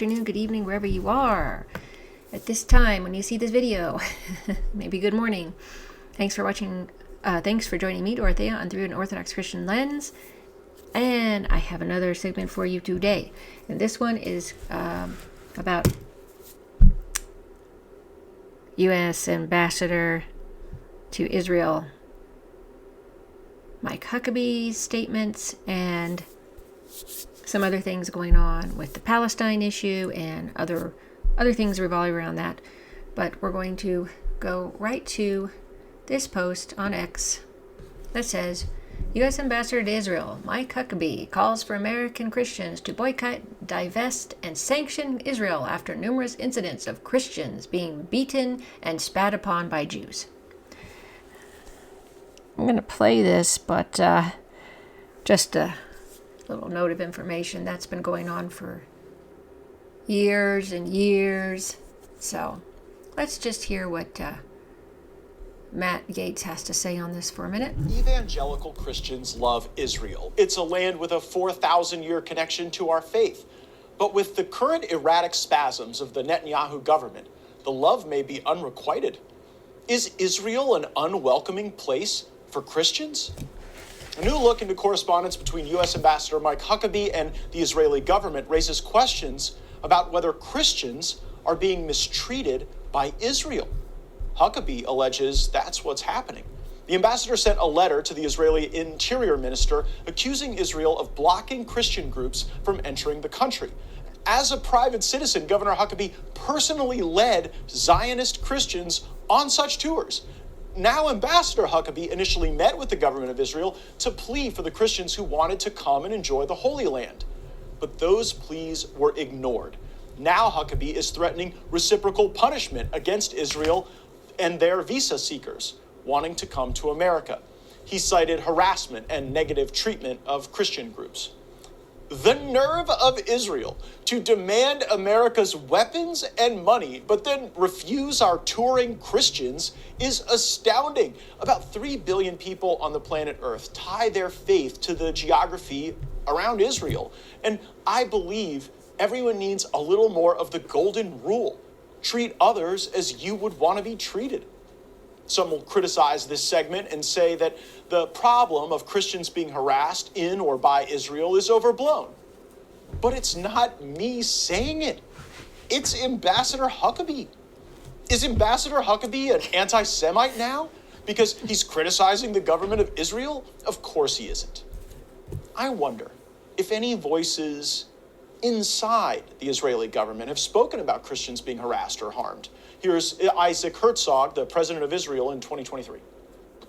afternoon, good evening, wherever you are at this time when you see this video. Maybe good morning. Thanks for watching. Thanks for joining me, Dorothea, on Through an Orthodox Christian Lens. And I have another segment for you today. And this one is about U.S. Ambassador to Israel Mike Huckabee's statements and some other things going on with the Palestine issue and other things revolving around that. But we're going to go right to this post on X that says, U.S. Ambassador to Israel Mike Huckabee calls for American Christians to boycott, divest, and sanction Israel after numerous incidents of Christians being beaten and spat upon by Jews. I'm going to play this, but just a little note of information that's been going on for years and years. So let's just hear what Matt Gaetz has to say on this for a minute. Evangelical Christians love Israel. It's a land with a 4,000-year connection to our faith. But with the current erratic spasms of the Netanyahu government, the love may be unrequited. Is Israel an unwelcoming place for Christians? A new look into correspondence between U.S. Ambassador Mike Huckabee and the Israeli government raises questions about whether Christians are being mistreated by Israel. Huckabee alleges that's what's happening. The ambassador sent a letter to the Israeli Interior Minister accusing Israel of blocking Christian groups from entering the country. As a private citizen, Governor Huckabee personally led Zionist Christians on such tours. Now, Ambassador Huckabee initially met with the government of Israel to plead for the Christians who wanted to come and enjoy the Holy Land. But those pleas were ignored. Now Huckabee is threatening reciprocal punishment against Israel and their visa seekers wanting to come to America. He cited harassment and negative treatment of Christian groups. The nerve of Israel to demand America's weapons and money, but then refuse our touring Christians is astounding. About 3 billion people on the planet Earth tie their faith to the geography around Israel. And I believe everyone needs a little more of the golden rule. Treat others as you would want to be treated. Some will criticize this segment and say that the problem of Christians being harassed in or by Israel is overblown. But it's not me saying it. It's Ambassador Huckabee. Is Ambassador Huckabee an anti-Semite now because he's criticizing the government of Israel? Of course he isn't. I wonder if any voices inside the Israeli government have spoken about Christians being harassed or harmed. Here's Isaac Herzog, the president of Israel in 2023.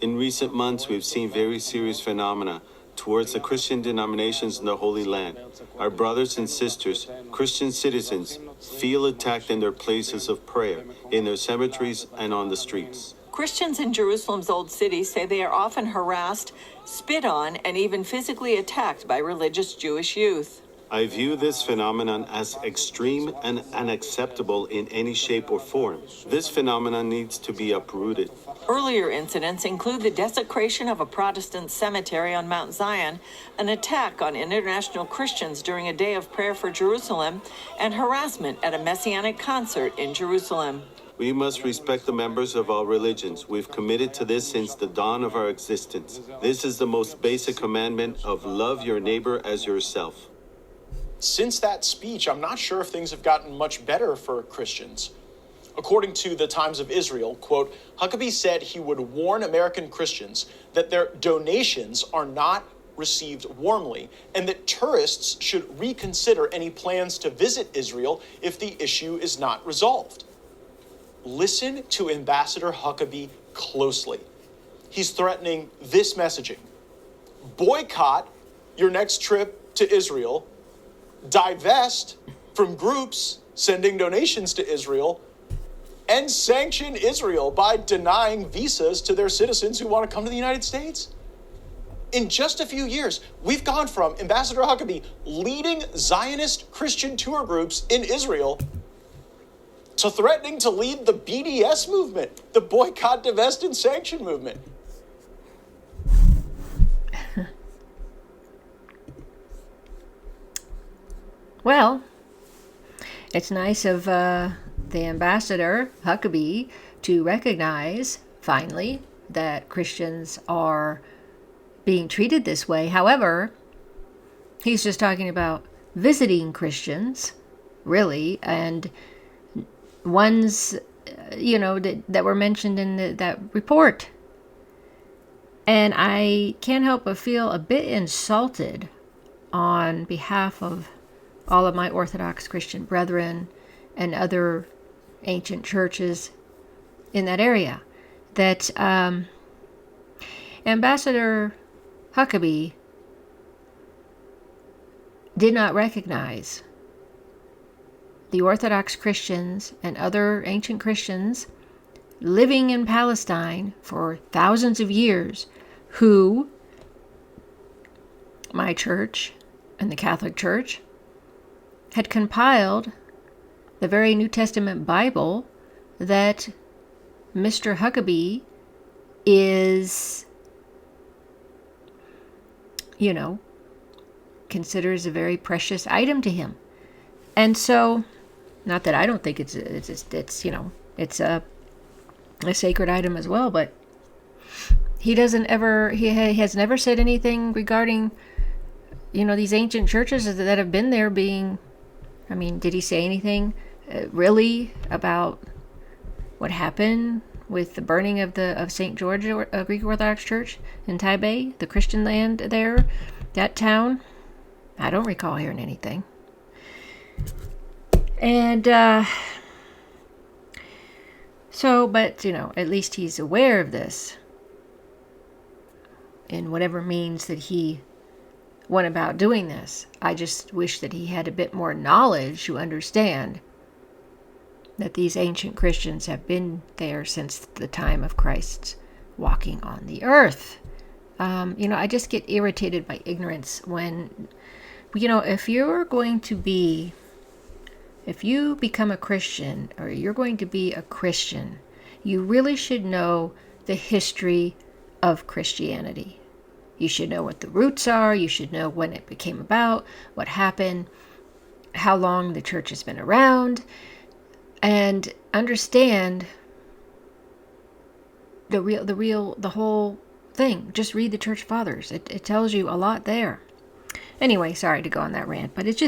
In recent months, we've seen very serious phenomena towards the Christian denominations in the Holy Land. Our brothers and sisters, Christian citizens, feel attacked in their places of prayer, in their cemeteries, and on the streets. Christians in Jerusalem's Old City say they are often harassed, spit on, and even physically attacked by religious Jewish youth. I view this phenomenon as extreme and unacceptable in any shape or form. This phenomenon needs to be uprooted. Earlier incidents include the desecration of a Protestant cemetery on Mount Zion, an attack on international Christians during a day of prayer for Jerusalem, and harassment at a Messianic concert in Jerusalem. We must respect the members of all religions. We've committed to this since the dawn of our existence. This is the most basic commandment of love your neighbor as yourself. Since that speech, I'm not sure if things have gotten much better for Christians. According to the Times of Israel, quote, Huckabee said he would warn American Christians that their donations are not received warmly and that tourists should reconsider any plans to visit Israel if the issue is not resolved. Listen to Ambassador Huckabee closely. He's threatening this messaging. Boycott your next trip to Israel. Divest from groups sending donations to Israel, and sanction Israel by denying visas to their citizens who want to come to the United States. In just a few years, we've gone from Ambassador Huckabee leading Zionist Christian tour groups in Israel to threatening to lead the BDS movement, the boycott, divest, and sanction movement. Well, It's nice of the ambassador, Huckabee, to recognize, finally, that Christians are being treated this way. However, he's just talking about visiting Christians, really, and ones, that were mentioned in that report. And I can't help but feel a bit insulted on behalf of all of my Orthodox Christian brethren and other ancient churches in that area, that Ambassador Huckabee did not recognize the Orthodox Christians and other ancient Christians living in Palestine for thousands of years, who my church and the Catholic Church had compiled the very New Testament Bible that Mr. Huckabee is, considers a very precious item to him. And so, not that I don't think it's a sacred item as well, but he has never said anything regarding, these ancient churches that have been there being, did he say anything really about what happened with the burning of St. George Greek Orthodox Church in Taipei, the Christian land there, that town? I don't recall hearing anything. And but at least he's aware of this in whatever means that he went about doing this. I just wish that he had a bit more knowledge to understand that these ancient Christians have been there since the time of Christ's walking on the earth. I just get irritated by ignorance when, if you become a Christian, or you're going to be a Christian, you really should know the history of Christianity. You should know what the roots are. You should know when it became about, what happened, how long the church has been around, and understand the whole thing. Just read the Church Fathers. It tells you a lot there. Anyway, sorry to go on that rant, but it's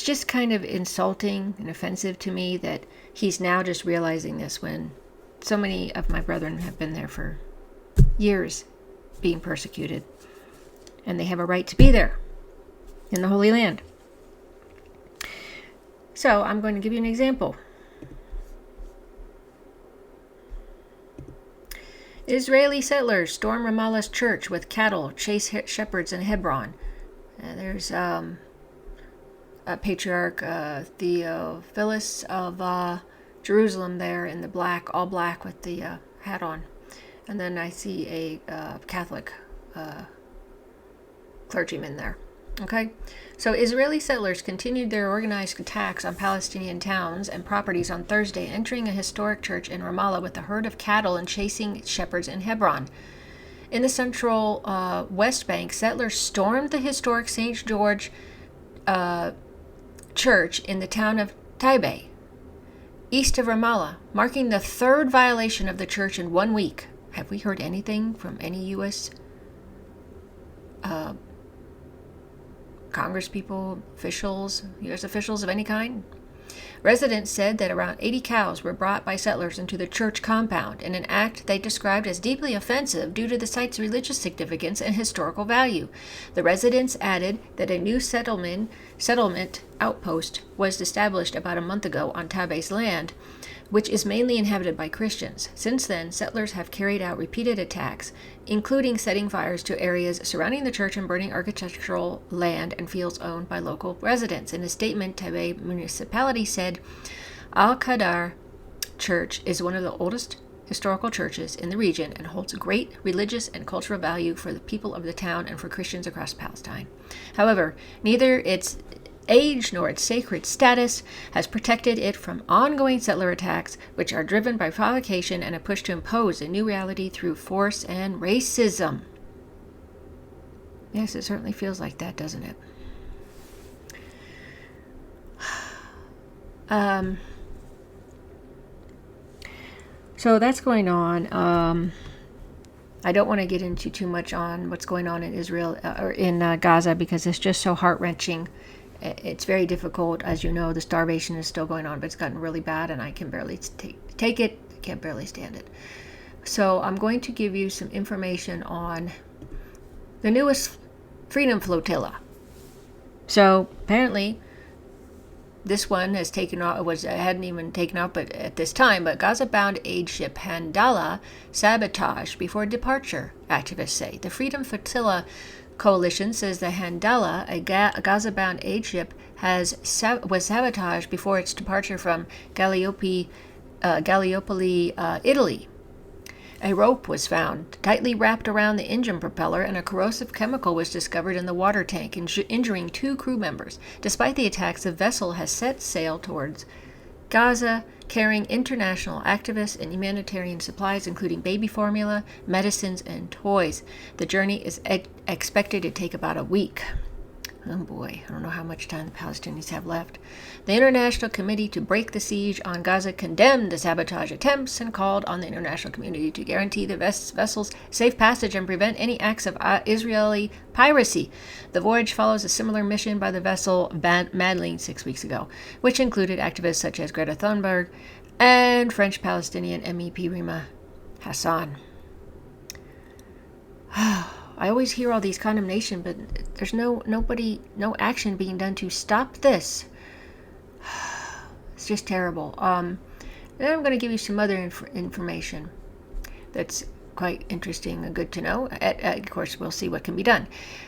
just kind of insulting and offensive to me that he's now just realizing this when so many of my brethren have been there for years being persecuted, and they have a right to be there in the Holy Land. So I'm going to give you an example. Israeli settlers storm Ramallah's church with cattle, chase shepherds in Hebron. There's Patriarch Theophilus of Jerusalem there in the black, all black with the hat on. And then I see a Catholic clergyman there. Okay? So Israeli settlers continued their organized attacks on Palestinian towns and properties on Thursday, entering a historic church in Ramallah with a herd of cattle and chasing shepherds in Hebron. In the central West Bank, settlers stormed the historic St. George church in the town of Taipei, east of Ramallah, marking the third violation of the church in 1 week. Have we heard anything from any U.S. Congress people, officials, U.S. officials of any kind? Residents said that around 80 cows were brought by settlers into the church compound in an act they described as deeply offensive due to the site's religious significance and historical value. The residents added that a new settlement outpost was established about a month ago on Taipei's land, which is mainly inhabited by Christians. Since then, settlers have carried out repeated attacks, including setting fires to areas surrounding the church and burning architectural land and fields owned by local residents. In a statement, Taipei municipality said, Al-Qadar Church is one of the oldest historical churches in the region and holds great religious and cultural value for the people of the town and for Christians across Palestine. However, neither its age nor its sacred status has protected it from ongoing settler attacks, which are driven by provocation and a push to impose a new reality through force and racism. Yes, it certainly feels like that, doesn't it? So that's going on. I don't want to get into too much on what's going on in Israel or in Gaza because it's just so heart-wrenching. It's very difficult. As you know, the starvation is still going on, but it's gotten really bad, and I can barely take it. I can't barely stand it. So I'm going to give you some information on the newest Freedom Flotilla. So apparently, this one has taken off. Hadn't even taken off, but at this time. But Gaza-bound aid ship Handala sabotaged before departure. Activists say the Freedom Flotilla coalition says the Handala, a Gaza-bound aid ship, was sabotaged before its departure from Gallipoli, Italy. A rope was found tightly wrapped around the engine propeller, and a corrosive chemical was discovered in the water tank, injuring 2 crew members. Despite the attacks, the vessel has set sail towards Gaza, carrying international activists and humanitarian supplies, including baby formula, medicines, and toys. The journey is expected to take about a week. Oh boy, I don't know how much time the Palestinians have left. The International Committee to Break the Siege on Gaza condemned the sabotage attempts and called on the international community to guarantee the vessel's safe passage and prevent any acts of Israeli piracy. The voyage follows a similar mission by the vessel Madeleine 6 weeks ago, which included activists such as Greta Thunberg and French-Palestinian MEP Rima Hassan. I always hear all these condemnation, but there's no action being done to stop this. It's just terrible. Then I'm going to give you some other information that's quite interesting and good to know. Of course, we'll see what can be done.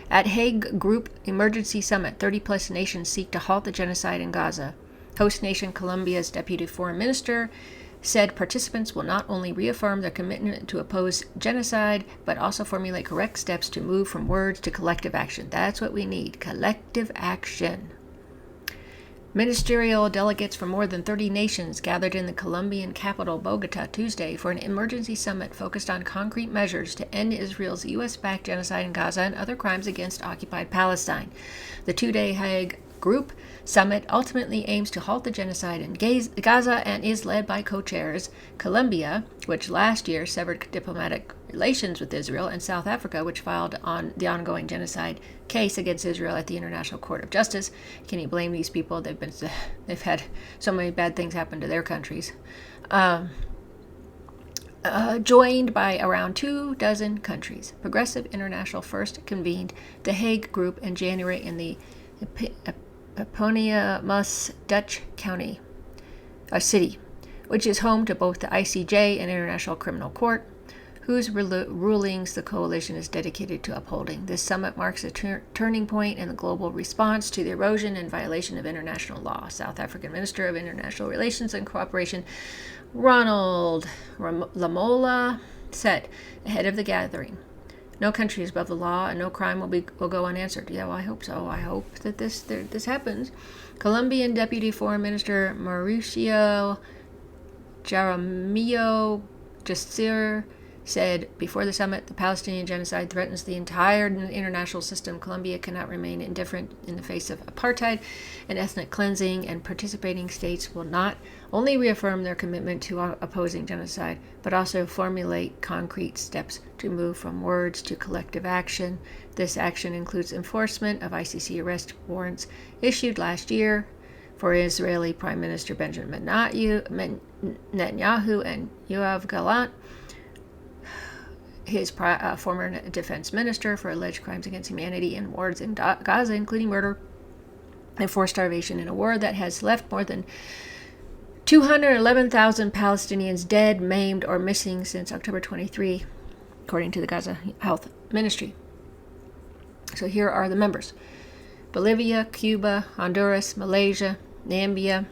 At Hague Group Emergency Summit, 30-plus nations seek to halt the genocide in Gaza. Host nation Colombia's Deputy Foreign Minister said participants will not only reaffirm their commitment to oppose genocide, but also formulate correct steps to move from words to collective action. That's what we need, collective action. Ministerial delegates from more than 30 nations gathered in the Colombian capital, Bogota, Tuesday for an emergency summit focused on concrete measures to end Israel's U.S.-backed genocide in Gaza and other crimes against occupied Palestine. The 2-day Hague Group Summit ultimately aims to halt the genocide in Gaza and is led by co-chairs Colombia, which last year severed diplomatic relations with Israel, and South Africa, which filed on the ongoing genocide case against Israel at the International Court of Justice. Can you blame these people? They've had so many bad things happen to their countries. Joined by around 24 countries. Progressive International first convened the Hague Group in January in the eponymous Dutch county, a city, which is home to both the ICJ and International Criminal Court, whose rulings the coalition is dedicated to upholding. This summit marks a turning point in the global response to the erosion and violation of international law. South African Minister of International Relations and Cooperation Ronald Lamola said ahead of the gathering, "No country is above the law, and no crime will go unanswered." Yeah, well, I hope so. I hope that this happens. Colombian Deputy Foreign Minister Mauricio Jaramillo Jasir said before the summit, the Palestinian genocide threatens the entire international system. Colombia cannot remain indifferent in the face of apartheid and ethnic cleansing, and participating states will not only reaffirm their commitment to opposing genocide, but also formulate concrete steps to move from words to collective action. This action includes enforcement of ICC arrest warrants issued last year for Israeli Prime Minister Benjamin Netanyahu and Yoav Gallant, his former defense minister, for alleged crimes against humanity and wars in Gaza, including murder and forced starvation in a war that has left more than 211,000 Palestinians dead, maimed, or missing since October 23, according to the Gaza Health Ministry. So here are the members: Bolivia, Cuba, Honduras, Malaysia, Namibia,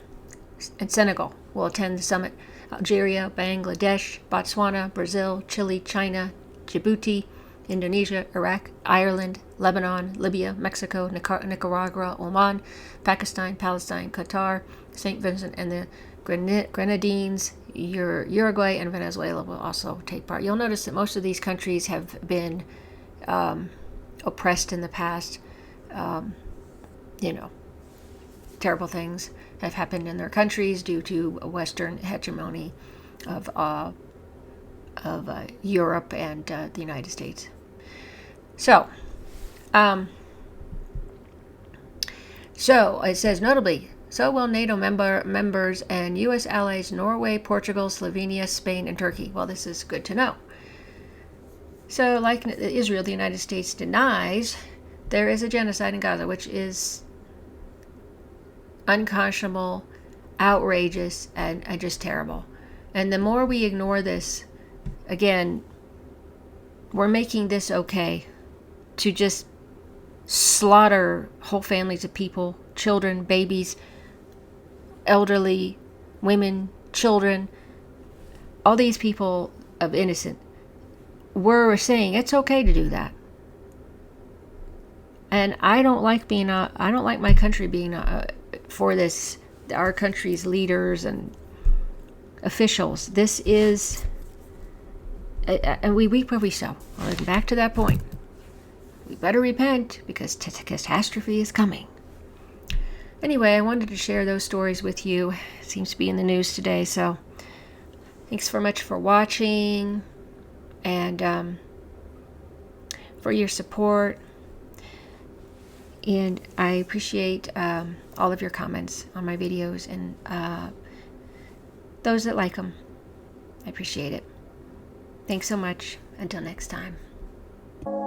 and Senegal will attend the summit. Algeria, Bangladesh, Botswana, Brazil, Chile, China, Djibouti, Indonesia, Iraq, Ireland, Lebanon, Libya, Mexico, Nicaragua, Oman, Pakistan, Palestine, Qatar, St. Vincent and the Grenadines, Uruguay, and Venezuela will also take part. You'll notice that most of these countries have been oppressed in the past. terrible things have happened in their countries due to Western hegemony of Europe and the United States. So it says, notably, so will NATO members and U.S. allies Norway, Portugal, Slovenia, Spain, and Turkey. Well, this is good to know. So, like Israel, the United States denies there is a genocide in Gaza, which is unconscionable, outrageous, and just terrible. And the more we ignore this, again, we're making this okay to just slaughter whole families of people, children, babies, elderly, women, children, all these people of innocent. We're saying it's okay to do that. And I don't like my country being for this, our country's leaders and officials. This is, and we reap where we sow. Back to that point. We better repent because catastrophe is coming. Anyway, I wanted to share those stories with you. It seems to be in the news today, so thanks so much for watching and for your support. And I appreciate all of your comments on my videos and those that like them. I appreciate it. Thanks so much. Until next time.